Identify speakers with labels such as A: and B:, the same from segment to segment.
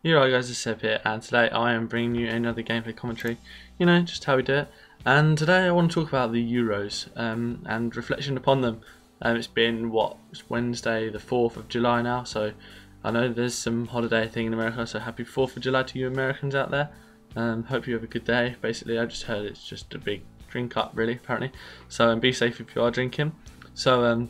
A: Yo guys, it's Seb here, and today I am bringing you another gameplay commentary, just how we do it. And today I want to talk about the Euros and reflection upon them. It's been, it's Wednesday the 4th of July now, so I know there's some holiday thing in America, so happy 4th of July to you Americans out there. Hope you have a good day. Basically, I just heard it's just a big drink up, really, apparently. So be safe if you are drinking. So,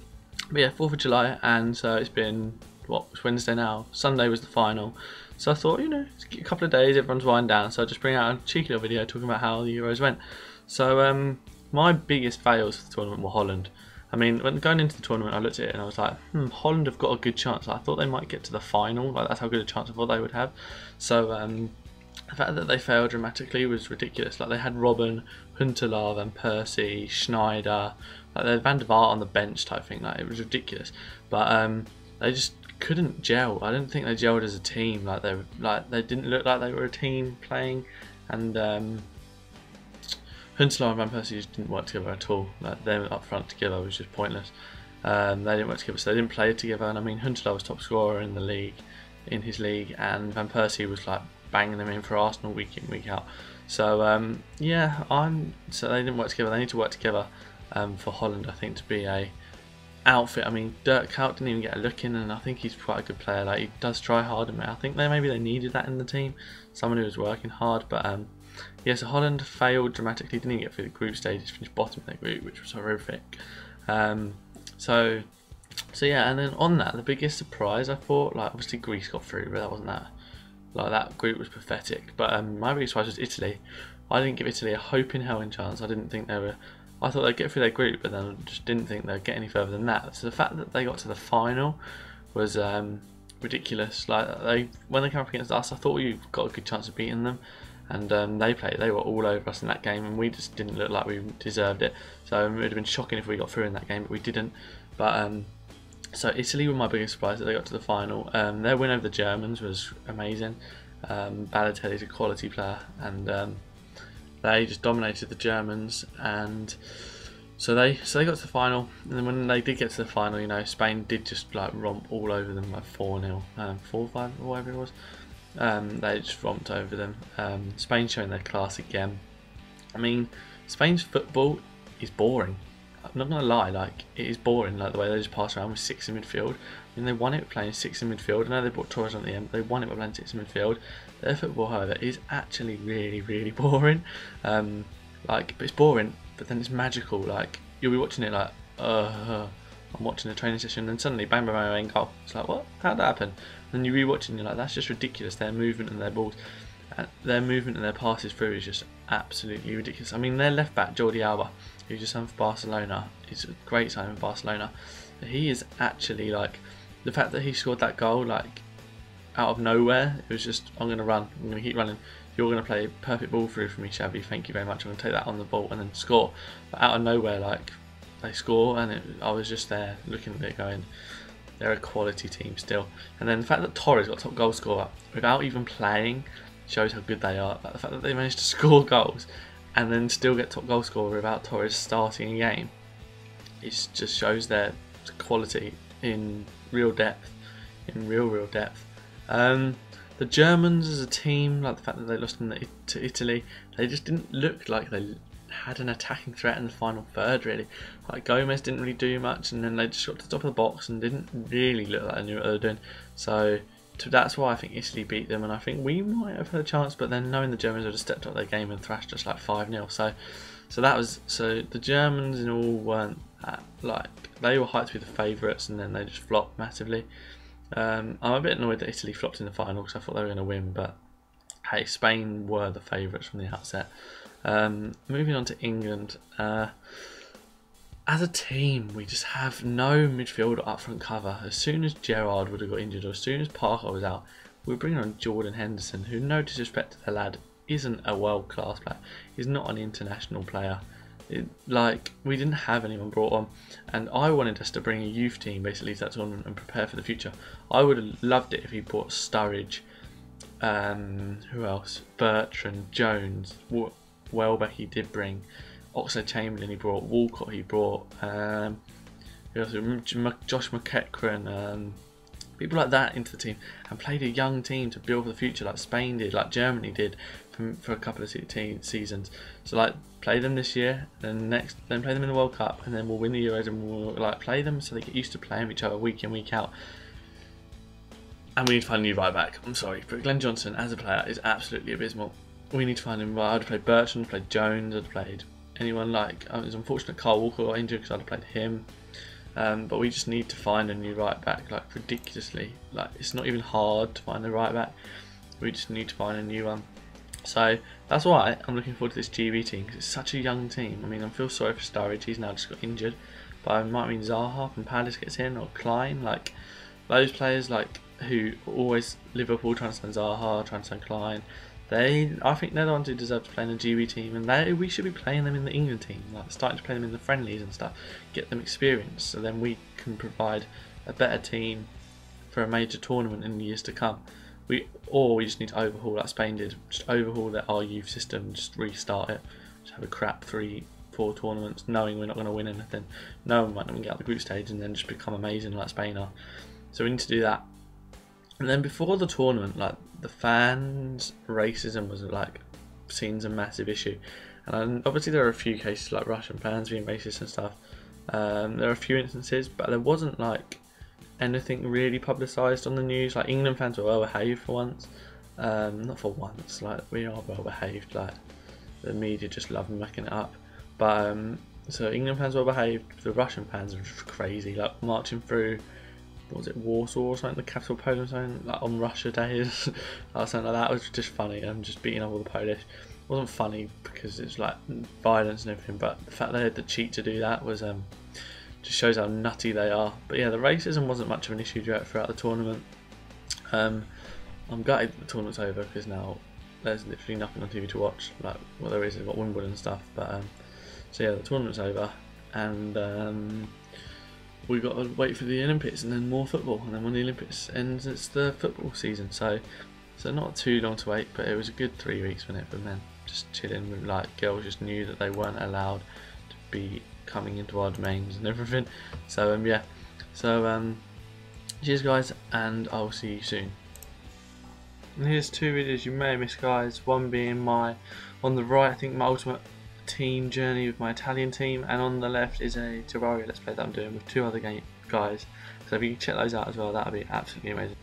A: but yeah, 4th of July, and so it's been, it's Wednesday now. Sunday was the final. So I thought, it's a couple of days, everyone's winding down, so I'll just bring out a cheeky little video talking about how the Euros went. So my biggest fails for the tournament were Holland. I mean, when going into the tournament, I looked at it and I was like, Holland have got a good chance. I thought they might get to the final, like that's how good a chance I thought they would have. So the fact that they failed dramatically was ridiculous. Like they had Robben, Huntelaar, Van Persie, Schneider, like they had Van der Vaart on the bench type thing. Like it was ridiculous, but they just couldn't gel. I didn't think they gelled as a team. They didn't look like they were a team playing, and Huntelaar and Van Persie just didn't work together at all. Like them up front together was just pointless. They didn't work together, so they didn't play together. And I mean, Huntelaar was top scorer in the league, in his league, and Van Persie was like banging them in for Arsenal week in week out. So so they didn't work together. They need to work together for Holland, I think, to be a outfit. I mean, Dirk Kuyt didn't even get a look in, and I think he's quite a good player. Like he does try hard, and I think maybe they needed that in the team, someone who was working hard. But yeah, so Holland failed dramatically. Didn't even get through the group stage. Just finished bottom of their group, which was horrific. So yeah, and then on that, the biggest surprise I thought, like obviously Greece got through, but that wasn't that. Like that group was pathetic. But my biggest surprise was Italy. I didn't give Italy a hope in hell in chance. I didn't think they were. I thought they'd get through their group, but then I just didn't think they'd get any further than that. So the fact that they got to the final was ridiculous. Like when they came up against us, I thought we got a good chance of beating them, and they were all over us in that game, and we just didn't look like we deserved it. So it would have been shocking if we got through in that game, but we didn't. But so Italy were my biggest surprise that they got to the final. Their win over the Germans was amazing. Balotelli's a quality player, and they just dominated the Germans, and so they got to the final. And then when they did get to the final, Spain did just like romp all over them, like 4-0, 4-5, or whatever it was. They just romped over them. Spain showing their class again. I mean, Spain's football is boring. I'm not gonna lie, like it is boring. Like the way they just pass around with 6 in midfield. I mean, they won it playing 6 in midfield. I know they brought Torres on at the end, but they won it by playing 6 in midfield. Their football, however, is actually really, really boring. But it's boring, but then it's magical. Like you'll be watching it, like I'm watching a training session, and suddenly bang, bang, bang, goal. It's like, what? How'd that happen? And you rewatch it, and you're like, that's just ridiculous. Their movement and their balls, their movement and their passes through is just absolutely ridiculous. I mean, their left back Jordi Alba, who just signed for Barcelona, is a great signing for Barcelona. He is actually like, the fact that he scored that goal like out of nowhere, it was just, I'm going to run, I'm going to keep running, you're going to play a perfect ball through for me, Xavi, thank you very much, I'm going to take that on the ball and then score. But out of nowhere, like, they score, and I was just there looking at it going, they're a quality team still. And then the fact that Torres got top goal scorer without even playing shows how good they are. Like the fact that they managed to score goals and then still get top goal scorer without Torres starting a game, it just shows their quality in real depth, in real depth. The Germans as a team, like the fact that they lost to Italy, they just didn't look like they had an attacking threat in the final third, really. Like Gomez didn't really do much, and then they just got to the top of the box and didn't really look like they knew what they were doing. So that's why I think Italy beat them, and I think we might have had a chance, but then knowing the Germans would have stepped up their game and thrashed us like 5-0. So the Germans in all weren't like, they were hyped to be the favourites, and then they just flopped massively. I'm a bit annoyed that Italy flopped in the final because I thought they were going to win, but hey, Spain were the favourites from the outset. Moving on to England, as a team we just have no midfield or up front cover. As soon as Gerrard would have got injured, or as soon as Parker was out, we were bringing on Jordan Henderson, who, no disrespect to the lad, isn't a world class player. He's not an international player. We didn't have anyone brought on, and I wanted us to bring a youth team basically to that tournament and prepare for the future. I would have loved it if he brought Sturridge, who else? Bertrand, Jones, Welbeck he did bring, Oxlade-Chamberlain he brought, Walcott he brought, who else? Josh McEachran, people like that into the team and played a young team to build for the future, like Spain did, like Germany did for a couple of seasons. So like play them this year, then play them in the World Cup, and then we'll win the Euros, and we'll like play them so they get used to playing with each other week in, week out. And we need to find a new right back. I'm sorry, but Glenn Johnson as a player is absolutely abysmal. We need to find him. I'd have played Bertrand, played Jones, I'd have played anyone like. It was unfortunate Carl Walker got injured because I'd have played him. But we just need to find a new right back, like ridiculously. Like it's not even hard to find a right back. We just need to find a new one. So that's why I'm looking forward to this GB team, because it's such a young team. I mean, I feel sorry for Sturridge, he's now just got injured, but I might mean Zaha from Palace gets in, or Klein, like those players like who always Liverpool trying to sign Zaha, trying to sign Klein. I think they're the ones who deserve to play in the GB team, and we should be playing them in the England team, like starting to play them in the friendlies and stuff, get them experience, so then we can provide a better team for a major tournament in the years to come. We just need to overhaul, like Spain did, just overhaul our youth system, just restart it, just have a crap 3-4 tournaments, knowing we're not going to win anything, knowing we might not get out the group stage, and then just become amazing like Spain are. So we need to do that. And then before the tournament, like the fans' racism was like seen as a massive issue, and obviously there are a few cases like Russian fans being racist and stuff. There are a few instances, but there wasn't like anything really publicised on the news. Like England fans were well behaved for once. Not for once, like we are well behaved, like the media just love mucking it up. But so England fans were well behaved, the Russian fans were just crazy, like marching through, what was it, Warsaw or something, the capital of Poland or something, like on Russia Day or something like that. It was just funny, and just beating up all the Polish. It wasn't funny because it's like violence and everything, but the fact they had the cheek to do that was just shows how nutty they are. But yeah, the racism wasn't much of an issue throughout the tournament. I'm gutted the tournament's over because now there's literally nothing on TV to watch. Like what there is, they've got Wimbledon and stuff. But so yeah, the tournament's over, and we've got to wait for the Olympics and then more football. And then when the Olympics ends, it's the football season. So not too long to wait, but it was a good 3 weeks, wasn't it, for men? Just chilling with, like, girls just knew that they weren't allowed to be coming into our domains and everything. So yeah, so cheers guys, and I'll see you soon. And here's 2 videos you may have missed, guys. One being on the right, I think my ultimate team journey with my Italian team, and on the left is a Terraria Let's Play that I'm doing with 2 other guys. So if you can check those out as well, that would be absolutely amazing.